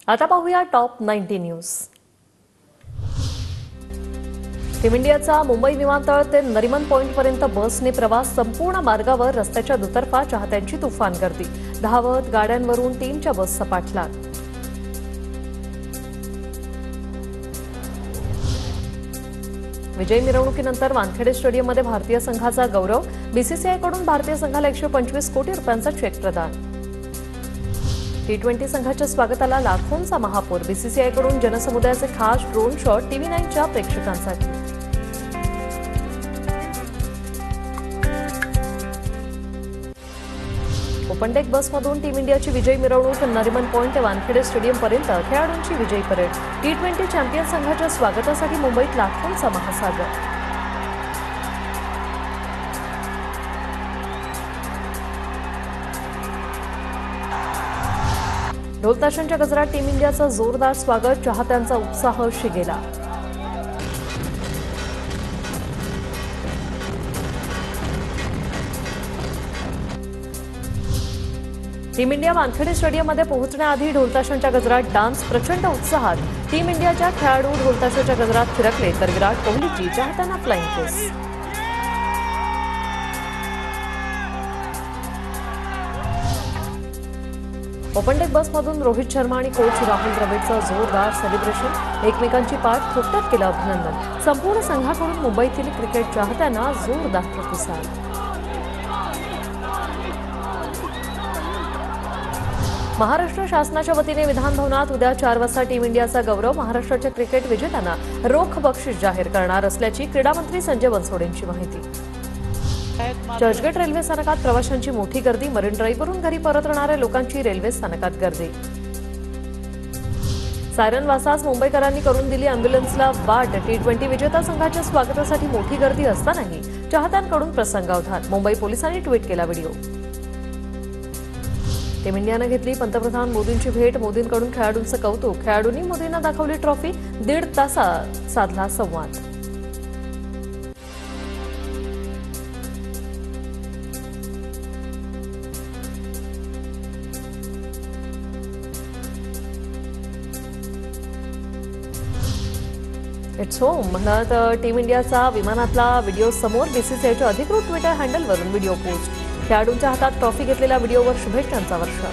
आता पाहूया top 90 news. Team इंडियाचा मुंबई विमानतळ ते नरिमन पॉइंटपर्यंत बसने प्रवास। संपूर्ण मार्गावर रस्त्याच्या दुतर्फा चाहत्यांची तुफान गर्दी। धावत गाड्यांवरून टीमच्या बसचा पाठलाग। विजय मिरवणुकीनंतर वानखेडे स्टेडियममध्ये भारतीय संघाचा गौरव। बीसीसीआयकडून भारतीय संघाला 125 कोटी रुपयांचा चेक प्रदान। T20 संघाच्या स्वागताला लाखोंचा महापूर। बीसीसीआयकडून जनसमुदायाचे खास ड्रोन शॉट टीव्ही 9च्या प्रेक्षकांसाठी। ओपन डेक बसमधून टीम इंडियाची विजयी मिरवणूक। नरिमन पॉइंट ते वानखेडे स्टेडियमपर्यंत खेळाडूंची विजयी परेड। T20 चॅम्पियन संघाच्या स्वागतासाठी मुंबईत लाखोंचा महासागर। ढोल ताशांच्या गजरात टीम इंडियाचं जोरदार स्वागत। चाहत्यांचा उत्साह शिगेला। टीम इंडिया वानखेडे स्टेडियममध्ये पोहोचण्याआधी ढोल ताशांच्या गजरात डान्स। प्रचंड उत्साहात टीम इंडियाच्या खेळाडू ढोल ताशाच्या गजरात थिरकले तर विराट कोहलीची चाहत्यांना फ्लाइंग किस। ओपन डेक बसमधून रोहित शर्मा आणि कोच राहुल द्रविडचं जोरदार सेलिब्रेशन। एकमेकांची पाठ थोपटत केलं अभिनंदन। संपूर्ण संघाकडून मुंबईतील क्रिकेट चाहत्यांना जोरदार प्रतिसाद। महाराष्ट्र शासनाच्या वतीने विधान भवनात उद्या 4 वाजता टीम इंडियाचा गौरव। महाराष्ट्राच्या क्रिकेट विजेत्यांना रोख बक्षीस जाहीर करणार असल्याची क्रीडा मंत्री संजय बनसोडेंची माहिती। चर्चगेट रेल्वे स्थानकात प्रवाशांची मोठी गर्दी। मरीन ड्राईव्हवरून घरी परतणाऱ्या लोकांची रेल्वे स्थानकात गर्दी। सायरन वासास मुंबईकरांनी करून दिली अँब्युलन्सला वाट। T20 विजेता संघाच्या स्वागतासाठी मोठी गर्दी असतानाही चाहत्यांकडून प्रसंगावधान। मुंबई पोलिसांनी ट्विट केला व्हिडिओ। टीम इंडियानं घेतली पंतप्रधान मोदींची भेट। मोदींकडून खेळाडूंचं कौतुक। खेळाडूंनी मोदींना दाखवली ट्रॉफी। 1.5 तासात साधला संवाद। इट्स होम म्हणत टीम इंडियाचा विमानातला व्हिडिओ समोर। बीसीसीआयच्या अधिकृत ट्विटर हँडलवरून व्हिडिओ पोस्ट। खेळाडूंच्या हातात ट्रॉफी घेतलेल्या व्हिडिओवर शुभेच्छांचा वर्षाव।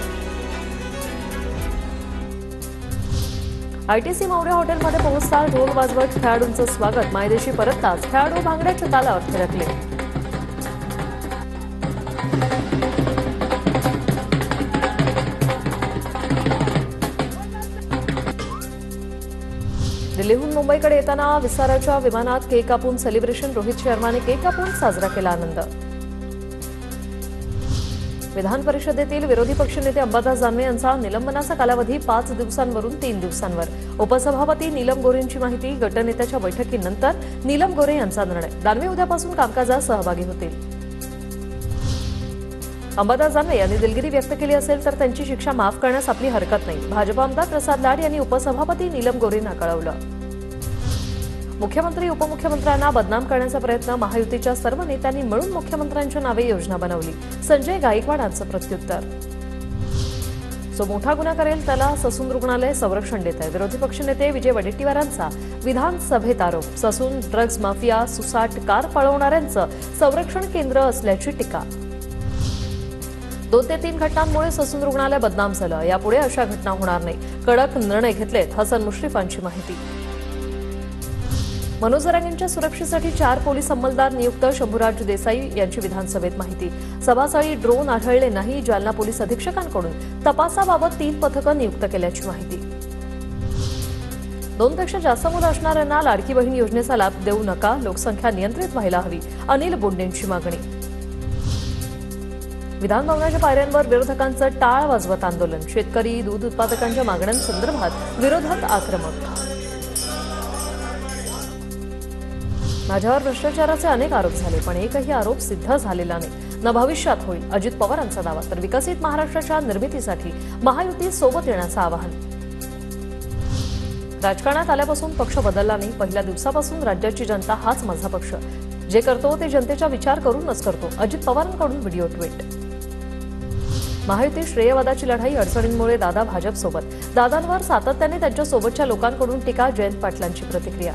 ITC मौर्य हॉटेलमध्ये पोहोचताच ढोल वाजवत खेळाडूंचं स्वागत। मायदेशी परतताच खेळाडू भांगड्याच्या तालावर थिरकले। दिल्लीहून मुंबईकडे येताना विस्ताराच्या विमानात केक कापून सेलिब्रेशन। रोहित शर्माने केक कापून साजरा केला आनंद। विधान परिषदेतील विरोधी पक्षनेते अंबादास दानवे यांचा निलंबनाचा कालावधी 5 दिवसांवरून 3 दिवसांवर। उपसभापती नीलम गोरेंची माहिती। गटनेत्याच्या बैठकीनंतर नीलम गोरे यांचा निर्णय। दानवे उद्यापासून कामकाजात सहभागी होतील। अंबादास दानवे यांनी दिलगिरी व्यक्त केली असेल तर त्यांची शिक्षा माफ करण्यास आपली हरकत नाही। भाजप आमदार प्रसाद लाड यांनी उपसभापती नीलम गोरेंना कळवलं। मुख्यमंत्री उपमुख्यमंत्र्यांना बदनाम करण्याचा प्रयत्न। महायुतीच्या सर्व नेत्यांनी मिळून मुख्यमंत्र्यांच्या नावे योजना बनवली। संजय गायकवाडांचं प्रत्युत्तर। जो मोठा गुन्हा करेल त्याला ससून रुग्णालय संरक्षण देत आहे। विरोधी पक्षनेते विजय वडेट्टीवारांचा विधानसभेत आरोप। ससून ड्रग्ज माफिया सुसाट कार पळवणाऱ्यांचं संरक्षण केंद्र असल्याची टीका। 2 ते 3 घटनांमुळे ससून रुग्णालय बदनाम झालं। यापुढे अशा घटना होणार नाही। कडक निर्णय घेतलेत। हसन मुश्रीफांची माहिती। मनोज जरांगेंच्या सुरक्षेसाठी 4 पोलीस अंमलदार नियुक्त। शंभूराज देसाई यांची विधानसभेत माहिती। सभास्थळी ड्रोन आढळले नाही। जालना पोलीस अधीक्षकांकडून तपासाबाबत 3 पथकं नियुक्त केल्याची माहिती। 2 पेक्षा जास्त मुलं असणाऱ्यांना लाडकी बहीण योजनेचा लाभ देऊ नका। लोकसंख्या नियंत्रित व्हायला हवी। अनिल बोंडेंची मागणी। विधान भवनाच्या पायऱ्यांवर विरोधकांचं टाळ वाजवत आंदोलन। शेतकरी दूध उत्पादकांच्या मागण्यांसंदर्भात विरोधक आक्रमक। माझ्यावर भ्रष्टाचाराचे अनेक आरोप झाले पण एकही आरोप सिद्ध झालेला नाही। न भविष्यात होईल अजित पवारांचा दावा। तर विकसित महाराष्ट्राच्या निर्मितीसाठी महायुती सोबत येण्याचं आवाहन। राजकारणात आल्यापासून पक्ष बदलला नाही। पहिल्या दिवसापासून राज्याची जनता हाच माझा पक्ष। जे करतो ते जनतेचा विचार करूनच करतो। अजित पवारांकडून व्हिडिओ ट्विट। महायुती श्रेयवादाची लढाई, अडचणींमुळे दादा भाजपसोबत. दादांवर सातत्याने त्यांच्या सोबतच्या लोकांकडून टीका, जयंत पाटलांची प्रतिक्रिया.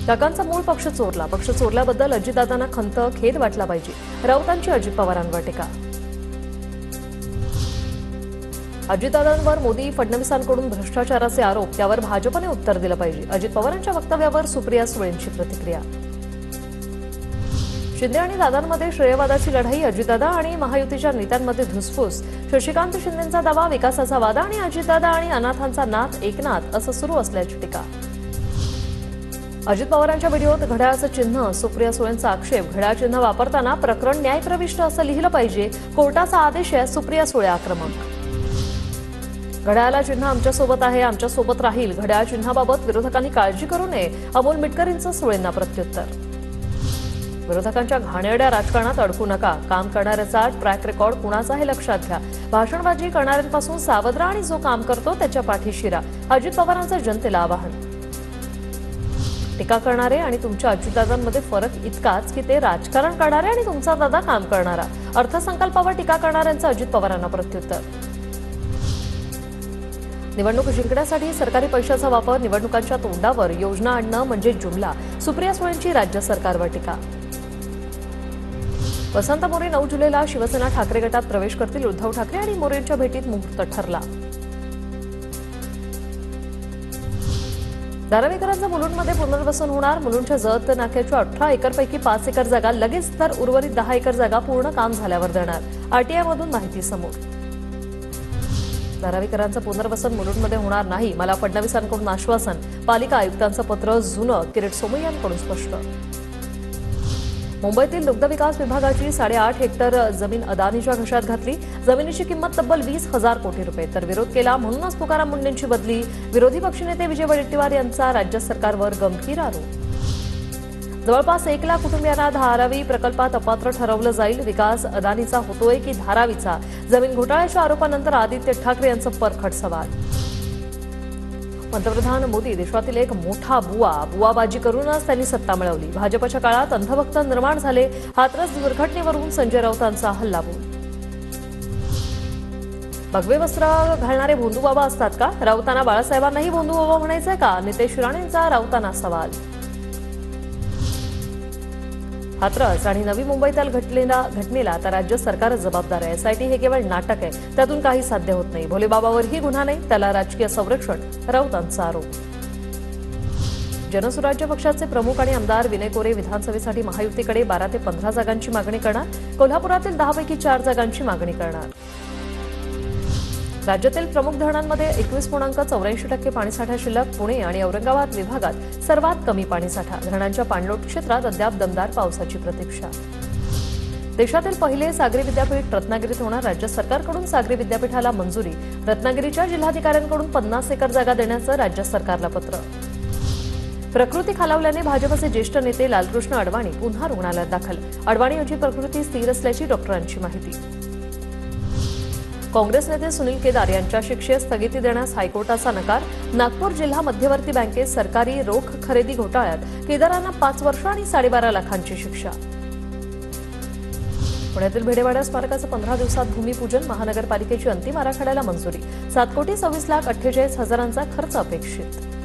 काकांचा मूळ पक्ष चोरला, पक्ष चोरल्याबद्दल अजितदादांना खंत, खेद वाटला पाहिजे. राऊतांची अजित पवारांवर टीका. अजितदादांवर मोदी फडणवीसांकडून भ्रष्टाचाराचे आरोप, त्यावर भाजपने उत्तर दिलं पाहिजे. अजित पवारांच्या वक्तव्यावर सुप्रिया सुळेंची प्रतिक्रिया. शिंदे आणि दादांमध्ये श्रेयवादाची लढाई, अजितदादा आणि महायुतीच्या नेत्यांमध्ये धुसफूस. शशिकांत शिंदेंचा दावा, विकासाचा वादा आणि अजितदादा आणि अनाथांचा नाथ एकनाथ असं सुरू असल्याची टीका. अजित पवारांच्या व्हिडिओत घड्याळाचं चिन्ह, सुप्रिया सुळेंचा आक्षेप. घड्याळ चिन्ह वापरताना प्रकरण न्यायप्रविष्ट असं लिहिलं पाहिजे. कोर्टाचा आदेश आहे, सुप्रिया सुळे आक्रमक. घड्याळाला चिन्ह आमच्यासोबत आहे, आमच्यासोबत राहील. घड्याळ चिन्हाबाबत विरोधकांनी काळजी करू नये, अमोल मिटकरींचं सुळेंना प्रत्युत्तर. विरोधकांच्या घाणेरड्या राजकारणात अडकू नका, काम करणाऱ्याचा ट्रॅक रेकॉर्ड कुणाचा हे लक्षात घ्या. भाषणबाजी करणाऱ्यांपासून सावध राहा आणि जो काम करतो त्याच्या पाठीशी राहा. अजित पवारांचं जनतेला आवाहन. टीका करणारे आणि तुमच्या अजितदादांमध्ये फरक इतकाच की ते राजकारण करणारे आणि तुमचा दादा काम करणारा. अर्थसंकल्पावर टीका करणाऱ्यांचं अजित पवारांना प्रत्युत्तर. निवडणूक जिंकण्यासाठी सरकारी पैशाचा वापर, निवडणुकांच्या तोंडावर योजना आणणं म्हणजे जुमला. सुप्रिया सुळेंची राज्य सरकारवर टीका. वसंत मोरे 9 जुलैला शिवसेना ठाकरे गटात प्रवेश करतील. उद्धव ठाकरे आणि मोरेंच्या भेटीत मुहूर्त ठरला. धारावीकरांचं मुलुंडमध्ये पुनर्वसन होणार. मुलुंडच्या जत नाक्याच्या 18 एकरपैकी 5 एकर जागा लगेच तर उर्वरित 10 एकर जागा पूर्ण काम झाल्यावर देणार. आरटीआयमधून माहिती समोर. धारावीकरांचं पुनर्वसन मुलुंडमध्ये होणार नाही, मला फडणवीसांकडून आश्वासन. पालिका आयुक्तांचं पत्र जुनं, किरीट सोमय्यांकडून स्पष्ट. मुंबईतील दुग्धविकास विभागाची 8.5 हेक्टर जमीन अदानीच्या घशात घातली. जमिनीची किंमत तब्बल 20,000 कोटी रुपये. तर विरोध केला म्हणूनच तुकाराम मुंडेंची बदली. विरोधी पक्षनेते विजय वडेट्टीवार यांचा राज्य सरकारवर गंभीर आरोप. जवळपास 1 लाख कुटुंबियांना धारावी प्रकल्पात अपात्र ठरवलं जाईल. विकास अदानीचा होतोय की धारावीचा? जमीन घोटाळ्याच्या आरोपानंतर आदित्य ठाकरे यांचं परखड सवाल. पंतप्रधान मोदी देशातील एक मोठा बुवाबाजी करूनच त्यांनी सत्ता मिळवली. भाजपच्या काळात अंधभक्त निर्माण झाले. हाथरस दुर्घटनेवरून संजय राऊतांचा हल्लाबोल. भगवे वस्त्र घालणारे भोंदूबाबा असतात का? राऊतांना बाळासाहेबांनाही भोंदूबाबा म्हणायचंय का? नितेश राणेंचा राऊतांना सवाल. हाथरस आणि नवी मुंबईतील घटनेला आता राज्य सरकार जबाबदार आहे. एसआयटी हे केवळ नाटक आहे, त्यातून काही साध्य होत नाही. भोलेबाबावरही गुन्हा नाही, त्याला राजकीय संरक्षण. राऊतांचा आरोप. जनसुराज्य पक्षाचे प्रमुख आणि आमदार विनय कोरे विधानसभेसाठी महायुतीकडे 12 ते 15 जागांची मागणी करणार. कोल्हापुरातील 10 पैकी 4 जागांची मागणी करणार. राज्यातील प्रमुख धरणांमध्ये 21.84% पाणीसाठा शिल्लक. पुणे आणि औरंगाबाद विभागात सर्वात कमी पाणीसाठा. धरणांच्या पाणलोट क्षेत्रात अद्याप दमदार पावसाची प्रतीक्षा. देशातील पहिले सागरी विद्यापीठ रत्नागिरीत होणार. राज्य सरकारकडून सागरी विद्यापीठाला मंजुरी. रत्नागिरीच्या जिल्हाधिकाऱ्यांकडून 50 एकर जागा देण्याचं राज्य सरकारला पत्र. प्रकृती खालावल्याने भाजपचे ज्येष्ठ नेते लालकृष्ण अडवाणी पुन्हा रुग्णालयात दाखल. अडवाणी यांची प्रकृती स्थिर असल्याची डॉक्टरांची माहिती. काँग्रेस नेते सुनील केदार यांच्या शिक्षेस स्थगिती देण्यास हायकोर्टाचा नकार. नागपूर जिल्हा मध्यवर्ती बँकेत सरकारी रोख खरेदी घोटाळ्यात केदारांना 5 वर्ष आणि 12.5 लाखांची शिक्षा. पुण्यातील भेडेवाडा स्मारकाचं 15 दिवसात भूमिपूजन. महानगरपालिकेची अंतिम आराखड्याला मंजुरी. 7,26,48,000 खर्च अपेक्षित.